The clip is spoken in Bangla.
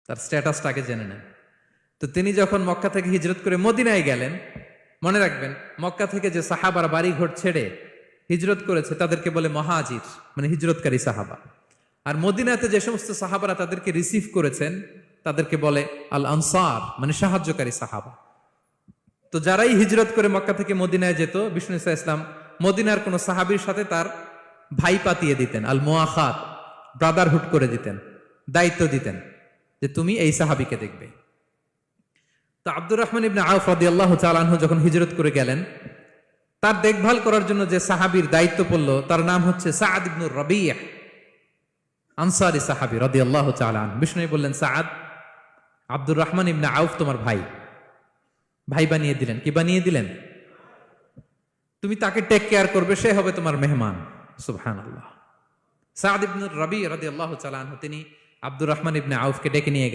তার স্ট্যাটাসটাকে জেনে নেন। তো তিনি যখন মক্কা থেকে হিজরত করে মদিনায় গেলেন, মনে রাখবেন মক্কা থেকে যে সাহাবারা বাড়ি ঘর ছেড়ে হিজরত করেছে তাদেরকে বলে মহাজির, মানে হিজরতকারী সাহাবা। আর মদিনাতে যে সমস্ত সাহাবারা তাদেরকে রিসিভ করেছেন তাদেরকে বলে আল আনসার, মানে সাহায্যকারী সাহাবা। তো যারাই হিজরত করে মক্কা থেকে মদিনায় যেত, বিষ্ণু ইসা ইসলাম মদিনার কোন সাহাবীর সাথে তার ভাই পাতিয়ে দিতেন, আল মুআখাত, ব্রাদারহুড করে দিতেন, দায়িত্ব দিতেন যে তুমি এই সাহাবীকে দেখবে। তো আব্দুর রহমান ইবনে আউফ রাদিয়াল্লাহু তাআলা আনহু যখন হিজরত করে গেলেন, তার দেখভাল করার জন্য যে সাহাবীর দায়িত্ব পড়ল তার নাম হচ্ছে সাআদ ইবনুর রাবিয়া, আনসারী সাহাবী রাদিয়াল্লাহু তাআলা আনহু। বিষ্ণু বললেন, সাআদ, আব্দুর রহমান ইবনে আউফ তোমার ভাই, ভাই বানিয়ে দিলেন। কি বানিয়ে দিলেন? তুমি তাকে টেক কেয়ার করবে, সে হবে তোমার মেহমান। সুবহানাল্লাহ। সাআদ ইবনুর রাবি রাদিয়াল্লাহু তাআলা আনহু তিনি আব্দুর রহমান ইবনে আউফকে ডেকে নিয়ে